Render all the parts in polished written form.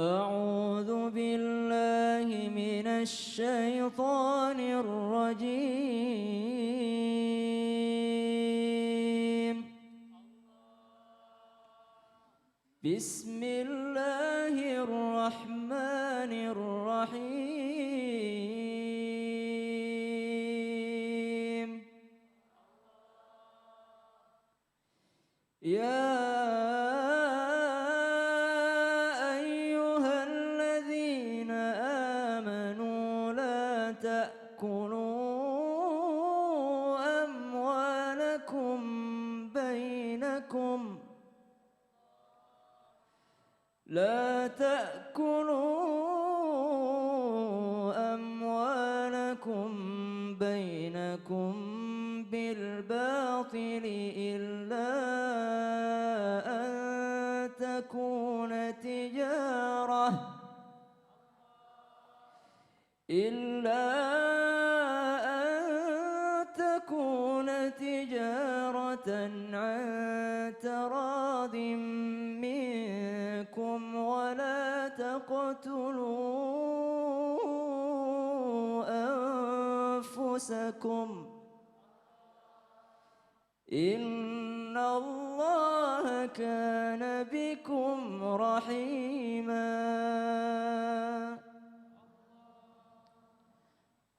أعوذ بالله من الشيطان الرجيم. بسم الله الرحمن الرحيم. يا أيها الذين آمنوا لا تأكلوا أموالكم بينكم لا تأكلوا أموالكم بينكم بالباطل إلا أن تكون تجارة عن تراض منكم ولا تقتلوا أنفسكم إن الله كان بكم رحيما.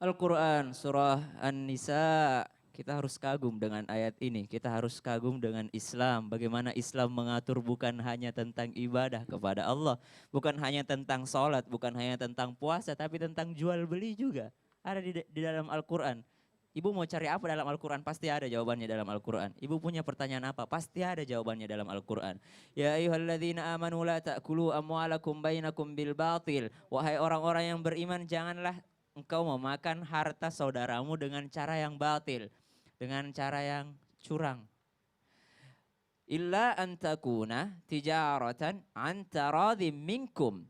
Al-Quran Surah An-Nisa. Kita harus kagum dengan ayat ini. Kita harus kagum dengan Islam. Bagaimana Islam mengatur bukan hanya tentang ibadah kepada Allah. Bukan hanya tentang sholat. Bukan hanya tentang puasa. Tapi tentang jual beli juga. Ada di dalam Al-Quran. Ibu mau cari apa dalam Al-Quran? Pasti ada jawabannya dalam Al-Quran. Ibu punya pertanyaan apa? Pasti ada jawabannya dalam Al-Quran. Ya ayyuhalladzina amanu la ta'kulu amwalakum bainakum bil batil. Wahai orang-orang yang beriman, janganlah engkau memakan harta saudaramu dengan cara yang batil. Dengan cara yang curang. Illa antakuna tijaratan antaradhim minkum.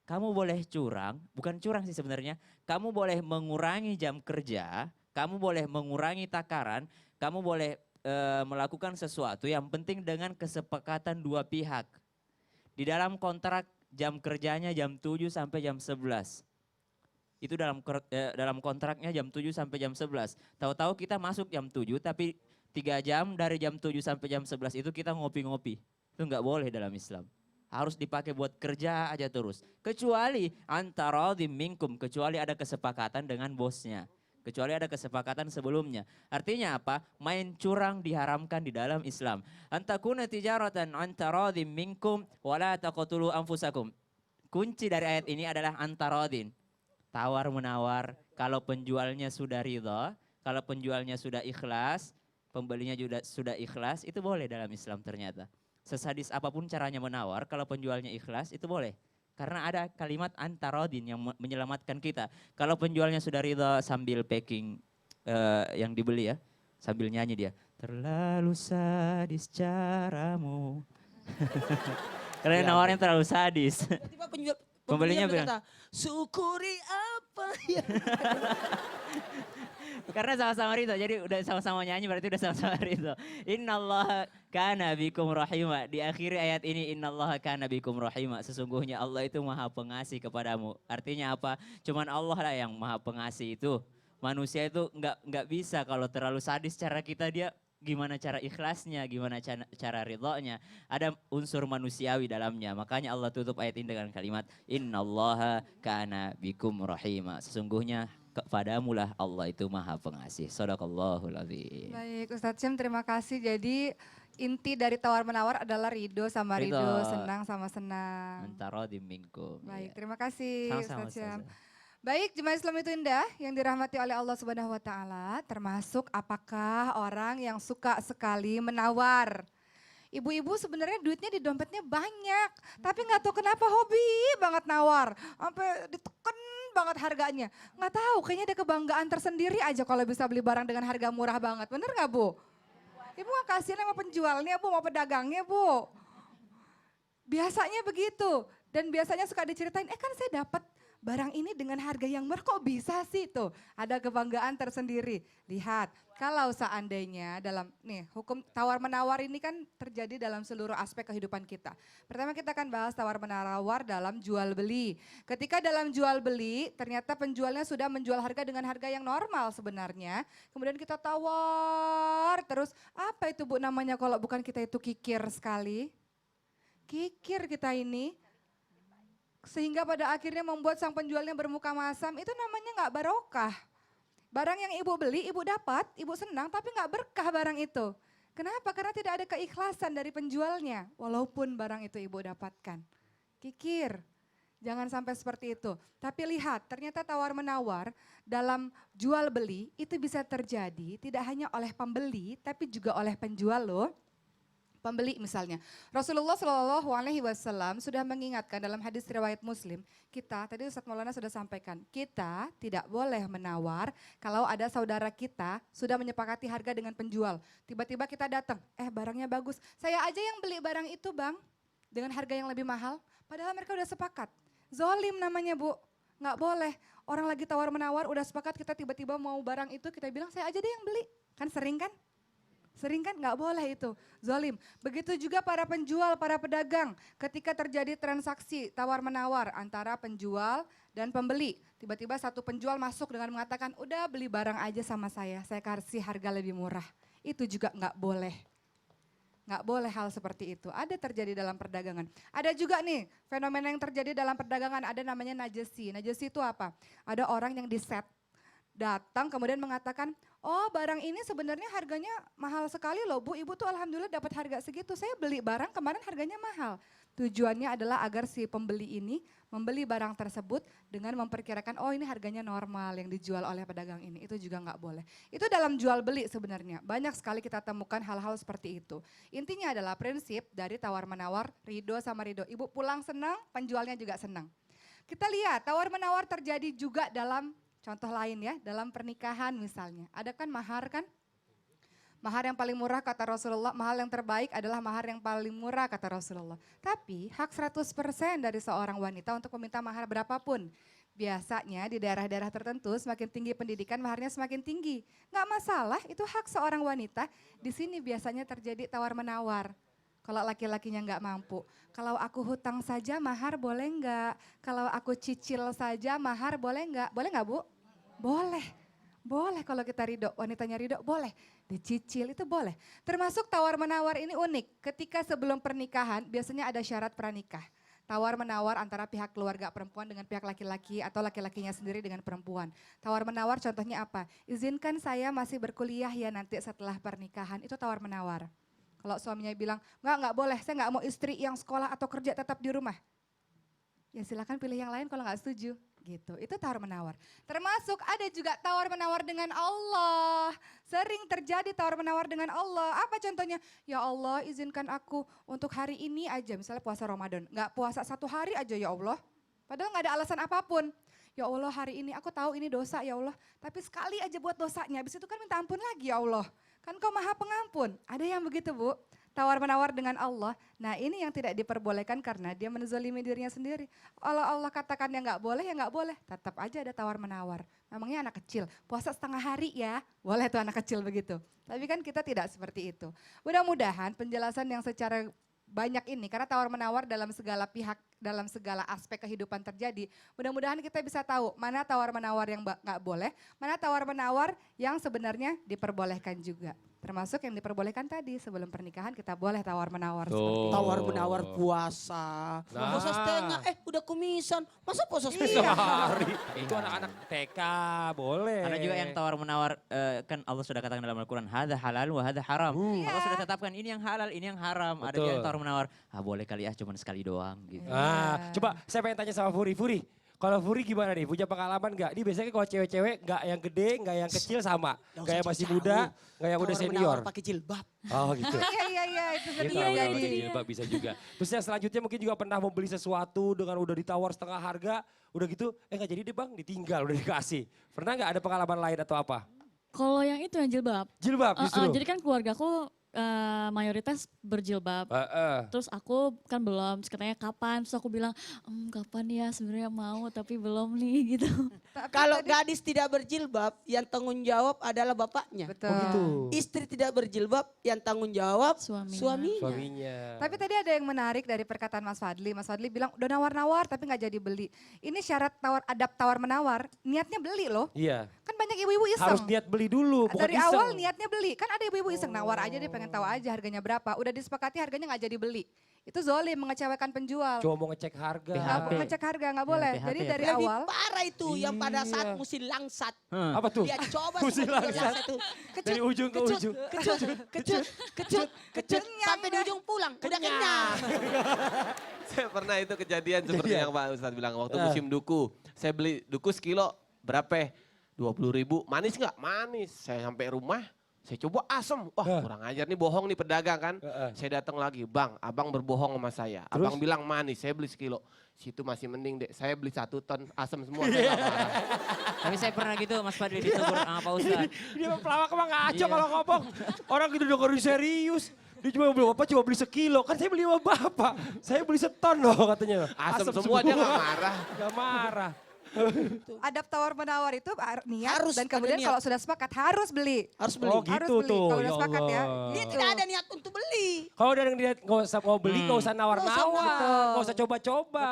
Kamu boleh curang, bukan curang sih sebenarnya. Kamu boleh mengurangi jam kerja, kamu boleh mengurangi takaran, kamu boleh melakukan sesuatu yang penting dengan kesepakatan dua pihak. Di dalam kontrak jam kerjanya jam 7 sampai jam 11. Itu dalam kontraknya jam 7 sampai jam 11. Tahu-tahu kita masuk jam 7 tapi 3 jam dari jam 7 sampai jam 11 itu kita ngopi-ngopi. Itu nggak boleh dalam Islam. Harus dipakai buat kerja aja terus. Kecuali antara minkum, kecuali ada kesepakatan dengan bosnya. Kecuali ada kesepakatan sebelumnya. Artinya apa? Main curang diharamkan di dalam Islam. Antakuna tijaratan antara minkum wala taqtulu anfusakum. Kunci dari ayat ini adalah antarodin. Tawar menawar, kalau penjualnya sudah ridha, kalau penjualnya sudah ikhlas, pembelinya juga sudah ikhlas, itu boleh dalam Islam ternyata. Sesadis apapun caranya menawar, kalau penjualnya ikhlas itu boleh. Karena ada kalimat antarodin yang menyelamatkan kita. Kalau penjualnya sudah ridha sambil packing yang dibeli ya, sambil nyanyi dia. Terlalu sadis caramu. Karena nawarnya terlalu sadis. Tiba-tiba Pembelinya berkata, syukuri apa ya. Karena sama-sama ridho, jadi udah sama-sama nyanyi berarti udah sama-sama ridho. Innallaha kana bikum rahima. Di akhir ayat ini innallaha kana bikum rahima. Sesungguhnya Allah itu maha pengasih kepadamu. Artinya apa? Cuman Allah lah yang maha pengasih itu. Manusia itu nggak bisa kalau terlalu sadis cara kita, dia gimana cara ikhlasnya, gimana cara ridhonya. Ada unsur manusiawi dalamnya. Makanya Allah tutup ayat ini dengan kalimat innallaha kana bikum rahima. Sesungguhnya kepadamulah Allah itu maha pengasih. Shadaqallahul adzim. Baik Ustadz Syam, terima kasih. Jadi inti dari tawar menawar adalah ridho sama ridho, senang sama senang. Antara minkum. Baik, terima kasih Sama-sama, Ustadz Syam. Ustazah. Baik, jemaah Islam itu indah yang dirahmati oleh Allah Subhanahu wa taala, termasuk apakah orang yang suka sekali menawar. Ibu-ibu sebenarnya duitnya di dompetnya banyak, tapi nggak tahu kenapa hobi banget nawar, sampai diteken banget harganya. Nggak tahu, kayaknya ada kebanggaan tersendiri aja kalau bisa beli barang dengan harga murah banget. Bener nggak Bu? Ibu nggak kasihan sama penjualnya Bu, sama pedagangnya Bu. Biasanya begitu, dan biasanya suka diceritain, kan saya dapat barang ini dengan harga yang murah kok bisa sih tuh. Ada kebanggaan tersendiri. Lihat, kalau seandainya dalam nih hukum tawar menawar ini kan terjadi dalam seluruh aspek kehidupan kita. Pertama kita akan bahas tawar menawar dalam jual beli. Ketika dalam jual beli ternyata penjualnya sudah menjual harga dengan harga yang normal sebenarnya. Kemudian kita tawar terus, apa itu Bu namanya kalau bukan kita itu kikir sekali? Kikir kita ini. Sehingga pada akhirnya membuat sang penjualnya bermuka masam, itu namanya nggak barokah. Barang yang ibu beli, ibu dapat, ibu senang, tapi nggak berkah barang itu. Kenapa? Karena tidak ada keikhlasan dari penjualnya, walaupun barang itu ibu dapatkan. Kikir, jangan sampai seperti itu. Tapi lihat, ternyata tawar-menawar dalam jual beli itu bisa terjadi tidak hanya oleh pembeli, tapi juga oleh penjual loh. Pembeli misalnya. Rasulullah Shallallahu Alaihi Wasallam sudah mengingatkan dalam hadis riwayat Muslim, kita tadi Ustadz Maulana sudah sampaikan, kita tidak boleh menawar kalau ada saudara kita sudah menyepakati harga dengan penjual. Tiba-tiba kita datang, barangnya bagus. Saya aja yang beli barang itu bang, dengan harga yang lebih mahal. Padahal mereka udah sepakat. Zolim namanya Bu, nggak boleh. Orang lagi tawar menawar udah sepakat, kita tiba-tiba mau barang itu kita bilang saya aja deh yang beli. Kan sering kan? Sering kan nggak boleh itu, zolim. Begitu juga para penjual, para pedagang ketika terjadi transaksi tawar-menawar antara penjual dan pembeli. Tiba-tiba satu penjual masuk dengan mengatakan, udah beli barang aja sama saya kasih harga lebih murah. Itu juga nggak boleh. Nggak boleh hal seperti itu, ada terjadi dalam perdagangan. Ada juga nih fenomena yang terjadi dalam perdagangan, ada namanya najasi. Najasi itu apa? Ada orang yang diset, datang kemudian mengatakan, oh barang ini sebenarnya harganya mahal sekali loh Bu, ibu tuh alhamdulillah dapat harga segitu, saya beli barang kemarin harganya mahal. Tujuannya adalah agar si pembeli ini membeli barang tersebut dengan memperkirakan, oh ini harganya normal yang dijual oleh pedagang ini, itu juga nggak boleh. Itu dalam jual beli sebenarnya, banyak sekali kita temukan hal-hal seperti itu. Intinya adalah prinsip dari tawar menawar, ridho sama ridho. Ibu pulang senang, penjualnya juga senang. Kita lihat tawar menawar terjadi juga dalam contoh lain ya, dalam pernikahan misalnya. Ada kan mahar kan? Mahar yang paling murah kata Rasulullah, mahar yang terbaik adalah mahar yang paling murah kata Rasulullah. Tapi hak 100% dari seorang wanita untuk meminta mahar berapapun. Biasanya di daerah-daerah tertentu semakin tinggi pendidikan maharnya semakin tinggi. Nggak masalah, itu hak seorang wanita. Di sini biasanya terjadi tawar-menawar. Kalau laki-lakinya nggak mampu, kalau aku hutang saja mahar boleh nggak? Kalau aku cicil saja mahar boleh nggak? Boleh nggak Bu? Boleh, boleh kalau kita ridho, wanitanya ridho boleh. Dicicil itu boleh. Termasuk tawar menawar ini unik, ketika sebelum pernikahan biasanya ada syarat pranikah. Tawar menawar antara pihak keluarga perempuan dengan pihak laki-laki atau laki-lakinya sendiri dengan perempuan. Tawar menawar contohnya apa? Izinkan saya masih berkuliah ya nanti setelah pernikahan, itu tawar menawar. Kalau suaminya bilang, nggak boleh, saya nggak mau istri yang sekolah atau kerja tetap di rumah. Ya silakan pilih yang lain kalau nggak setuju. Gitu, itu tawar menawar. Termasuk ada juga tawar menawar dengan Allah. Sering terjadi tawar menawar dengan Allah. Apa contohnya? Ya Allah izinkan aku untuk hari ini aja, misalnya puasa Ramadan. Nggak puasa 1 hari aja ya Allah. Padahal nggak ada alasan apapun. Ya Allah hari ini aku tahu ini dosa ya Allah. Tapi sekali aja buat dosanya, habis itu kan minta ampun lagi ya Allah. Kan kau maha pengampun. Ada yang begitu Bu, tawar menawar dengan Allah. Nah ini yang tidak diperbolehkan karena dia menzalimi dirinya sendiri. Kalau Allah katakan yang nggak boleh, ya nggak boleh. Tetap aja ada tawar menawar. Memangnya anak kecil, puasa setengah hari ya. Boleh tuh anak kecil begitu. Tapi kan kita tidak seperti itu. Mudah-mudahan penjelasan yang secara banyak ini, karena tawar menawar dalam segala pihak, dalam segala aspek kehidupan terjadi. Mudah-mudahan kita bisa tahu mana tawar menawar yang nggak boleh, mana tawar menawar yang sebenarnya diperbolehkan juga. Termasuk yang diperbolehkan tadi, sebelum pernikahan kita boleh tawar menawar seperti itu. Tawar menawar puasa. Nah. Puasa setengah, udah kumisan. Masa puasa setengah? Iya. Sehari. Itu anak-anak TK, boleh. Ada juga yang tawar menawar, kan Allah sudah katakan dalam Al-Quran, hadza halal wa hadza haram. Allah sudah tetapkan ini yang halal, ini yang haram. Ada juga yang tawar menawar, boleh kali ya cuma sekali doang gitu. Coba saya pengen tanya sama Furi. Furi, kalau Furi gimana nih? Punya pengalaman nggak? Ini biasanya kalau cewek-cewek nggak yang gede, nggak yang kecil sama. Nggak yang masih muda, nggak yang udah senior. Pakai jilbab. Oh gitu. Iya itu sering Iya, terjadi. jilbab bisa juga. Terus yang selanjutnya mungkin juga pernah mau beli sesuatu dengan udah ditawar setengah harga. Udah gitu, nggak jadi deh bang, ditinggal, udah dikasih. Pernah nggak ada pengalaman lain atau apa? Kalau yang itu yang jilbab. Jilbab justru? Jadi kan keluargaku mayoritas berjilbab. Heeh. Terus aku kan belum, terus katanya kapan? Terus aku bilang, kapan ya sebenarnya mau tapi belum nih gitu. Tapi Kalau tadi- gadis tidak berjilbab, yang tanggung jawab adalah bapaknya. Betul. Oh gitu. Istri tidak berjilbab, yang tanggung jawab Suaminya. suaminya. Suaminya. Tapi tadi ada yang menarik dari perkataan Mas Fadli. Mas Fadli bilang udah nawar-nawar tapi nggak jadi beli. Ini syarat adab tawar menawar, niatnya beli loh. Iya. Kan banyak ibu-ibu iseng. Harus niat beli dulu, bukan Dari iseng. awal niatnya beli. Kan ada ibu-ibu iseng nawar aja deh pengen tahu aja harganya berapa. Udah disepakati harganya nggak jadi beli. Itu zolim mengecewakan penjual. Cuma mau ngecek harga. Nggak PHP. ngecek harga nggak boleh. PHP Jadi ya, dari Lebih awal parah itu yang pada saat Iya. musim langsat. Apa tuh? Dia coba Musim semua langsat. langsat itu. Dari ujung ke ujung. Kecut, sampai di ujung pulang. Udah kenyang. Saya pernah itu kejadian seperti yang Pak Ustadz bilang. Waktu musim duku, saya beli duku sekilo berapa? 20.000. Manis nggak? Manis. Saya sampai rumah, saya coba asem. Wah kurang ajar nih, bohong nih pedagang kan. Saya datang lagi, bang, abang berbohong sama saya. Abang bilang manis, saya beli sekilo. Situ masih mending deh, saya beli 1 ton, asem semua. Saya nggak marah. Tapi saya pernah gitu Mas Fadli ditegur sama Pak Ustadz. Dia mah pelawak emang ngaco Iya. kalau ngomong. Orang gitu dengerin serius. Dia cuma beli bapak cuma beli sekilo. Kan saya beli sama bapak. Saya beli seton loh katanya. Asem semua, dia nggak marah. Gak marah. adab tawar menawar itu niat Harus dan ada kemudian niat. kalau sudah sepakat harus beli. Harus beli. Oh Harus gitu beli, tuh. kalau udah Ya sepakat ya. Allah. Dia tidak ada niat untuk beli. Kalau udah niat nggak usah mau beli, nggak usah nawar-nawar, Betul. nggak usah coba-coba.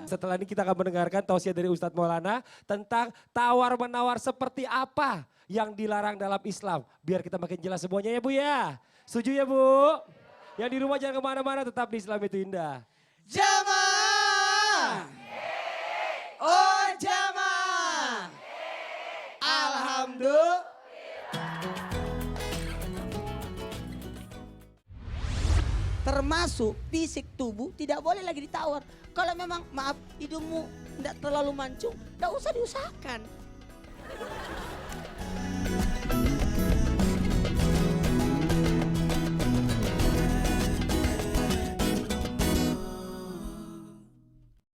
Setelah ini kita akan mendengarkan tausiah dari Ustadz Maulana tentang tawar-menawar seperti apa yang dilarang dalam Islam. Biar kita makin jelas semuanya ya Bu ya. Setuju ya Bu? Yang di rumah jangan kemana-mana, tetap di Islam itu indah. Jamaah. Oh jamaah. Alhamdulillah. Termasuk fisik tubuh tidak boleh lagi ditawar. Kalau memang maaf hidungmu tidak terlalu mancung, tidak usah diusahakan.